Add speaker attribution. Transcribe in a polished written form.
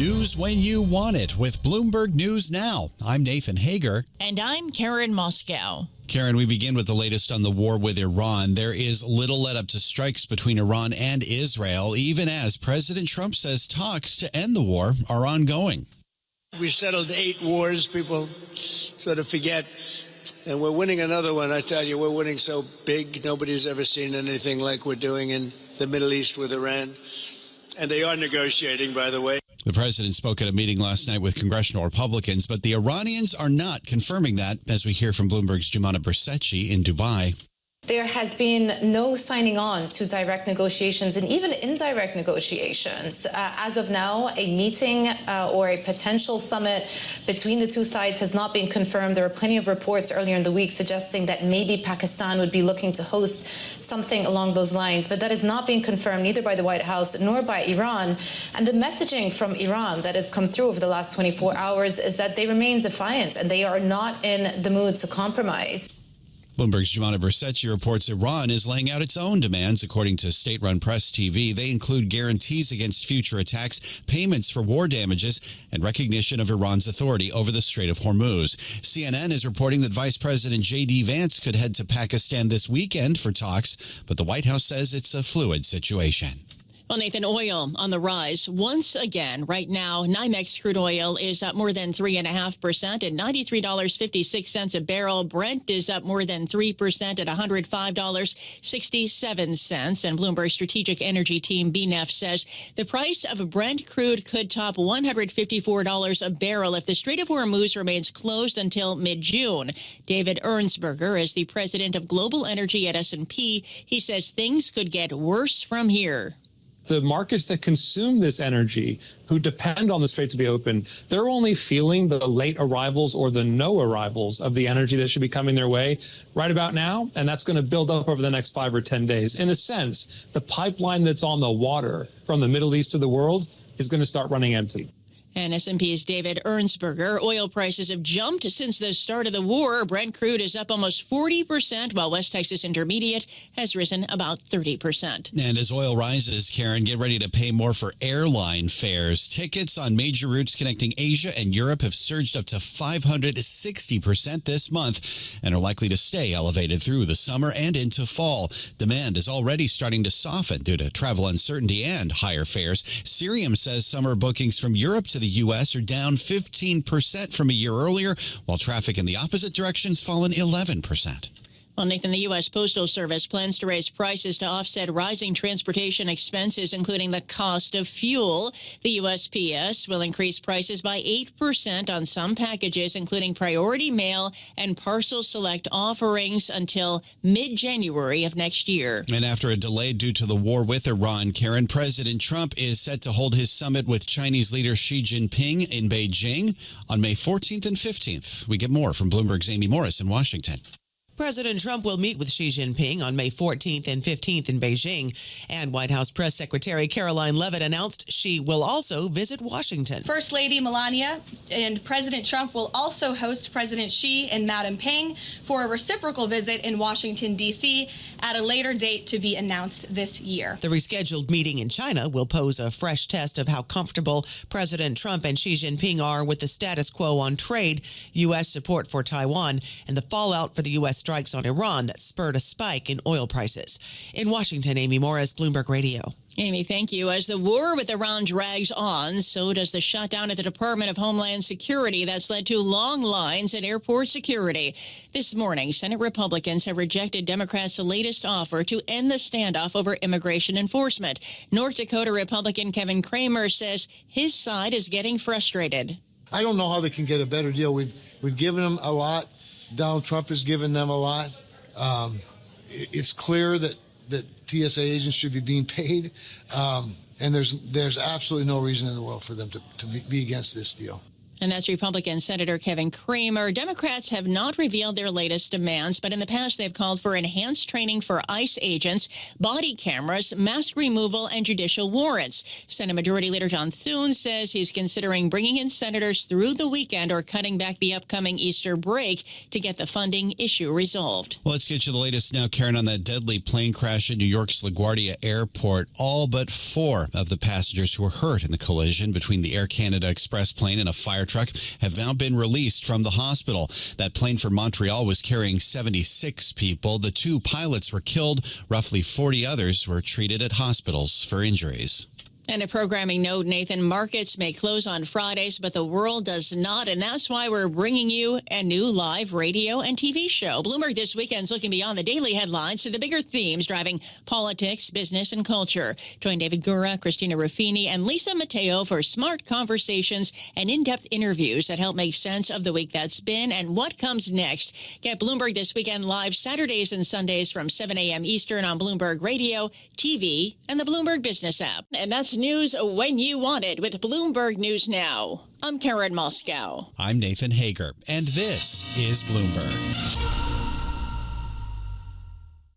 Speaker 1: News when you want it with Bloomberg News Now. I'm Nathan Hager.
Speaker 2: And I'm Karen Moskow.
Speaker 1: Karen, we begin with the latest on the war with Iran. There is little let up to strikes between Iran and Israel, even as President Trump says talks to end the war are ongoing.
Speaker 3: We settled 8 wars. People sort of forget. And we're winning another one. I tell you, we're winning so big. Nobody's ever seen anything like we're doing in the Middle East with Iran. And they are negotiating, by the way.
Speaker 1: The president spoke at a meeting last night with congressional Republicans, but the Iranians are not confirming that, as we hear from Bloomberg's Jumana Bersetchi in Dubai.
Speaker 4: There has been no signing on to direct negotiations and even indirect negotiations. As of now, a meeting or a potential summit between the two sides has not been confirmed. There were plenty of reports earlier in the week suggesting that maybe Pakistan would be looking to host something along those lines, but that has not been confirmed neither by the White House nor by Iran. And the messaging from Iran that has come through over the last 24 hours is that they remain defiant and they are not in the mood to compromise.
Speaker 1: Bloomberg's Jumana Bersetchi reports Iran is laying out its own demands, according to state-run Press TV. They include guarantees against future attacks, payments for war damages, and recognition of Iran's authority over the Strait of Hormuz. CNN is reporting that Vice President J.D. Vance could head to Pakistan this weekend for talks, but the White House says it's a fluid situation.
Speaker 2: Well, Nathan, oil on the rise once again. Right now, NYMEX crude oil is up more than 3.5% at $93.56 a barrel. Brent is up more than 3% at $105.67. And Bloomberg Strategic Energy Team BNEF says the price of Brent crude could top $154 a barrel if the Strait of Hormuz remains closed until mid-June. David Ernsberger is the president of Global Energy at S&P. He says things could get worse from here.
Speaker 5: The markets that consume this energy, who depend on the Strait to be open, they're only feeling the late arrivals or the no arrivals of the energy that should be coming their way right about now. And that's going to build up over the next 5 or 10 days. In a sense, the pipeline that's on the water from the Middle East to the world is going to start running empty.
Speaker 2: And S&P's David Ernsberger. Oil prices have jumped since the start of the war. Brent crude is up almost 40%, while West Texas Intermediate has risen about 30%.
Speaker 1: And as oil rises, Karen, get ready to pay more for airline fares. Tickets on major routes connecting Asia and Europe have surged up to 560% this month and are likely to stay elevated through the summer and into fall. Demand is already starting to soften due to travel uncertainty and higher fares. Cirium says summer bookings from Europe to the U.S. are down 15% from a year earlier, while traffic in the opposite direction's fallen 11%.
Speaker 2: Well, Nathan, the U.S. Postal Service plans to raise prices to offset rising transportation expenses, including the cost of fuel. The USPS will increase prices by 8% on some packages, including priority mail and parcel select offerings until mid-January of next year.
Speaker 1: And after a delay due to the war with Iran, Karen, President Trump is set to hold his summit with Chinese leader Xi Jinping in Beijing on May 14th and 15th. We get more from Bloomberg's Amy Morris in Washington.
Speaker 6: President Trump will meet with Xi Jinping on May 14th and 15th in Beijing. And White House Press Secretary Caroline Leavitt announced she will also visit Washington.
Speaker 7: First Lady Melania and President Trump will also host President Xi and Madam Peng for a reciprocal visit in Washington, D.C. at a later date to be announced this year.
Speaker 6: The rescheduled meeting in China will pose a fresh test of how comfortable President Trump and Xi Jinping are with the status quo on trade, U.S. support for Taiwan, and the fallout for the U.S. strikes on Iran that spurred a spike in oil prices. In Washington, Amy Morris, Bloomberg Radio.
Speaker 2: Amy, thank you. As the war with Iran drags on, so does the shutdown at the Department of Homeland Security that's led to long lines at airport security. This morning, Senate Republicans have rejected Democrats' latest offer to end the standoff over immigration enforcement. North Dakota Republican Kevin Kramer says his side is getting frustrated.
Speaker 8: I don't know how they can get a better deal. We've given them a lot. Donald Trump has given them a lot. It's clear that TSA agents should be being paid, and there's absolutely no reason in the world for them to be against this deal.
Speaker 2: And that's Republican Senator Kevin Cramer. Democrats have not revealed their latest demands, but in the past they've called for enhanced training for ICE agents, body cameras, mask removal, and judicial warrants. Senate Majority Leader John Thune says he's considering bringing in senators through the weekend or cutting back the upcoming Easter break to get the funding issue resolved.
Speaker 1: Well, let's get you the latest now, Karen, on that deadly plane crash at New York's LaGuardia Airport. All but 4 of the passengers who were hurt in the collision between the Air Canada Express plane and a fire truck have now been released from the hospital. That plane from Montreal was carrying 76 people. The 2 pilots were killed. Roughly 40 others were treated at hospitals for injuries.
Speaker 2: And a programming note, Nathan, markets may close on Fridays, but the world does not. And that's why we're bringing you a new live radio and TV show. Bloomberg This Weekend's looking beyond the daily headlines to the bigger themes driving politics, business, and culture. Join David Gura, Christina Ruffini, and Lisa Mateo for smart conversations and in-depth interviews that help make sense of the week that's been and what comes next. Get Bloomberg This Weekend live Saturdays and Sundays from 7 a.m. Eastern on Bloomberg Radio, TV, and the Bloomberg Business app. And that's news when you want it with Bloomberg News Now. I'm Karen Moskow.
Speaker 1: I'm Nathan Hager, and this is Bloomberg.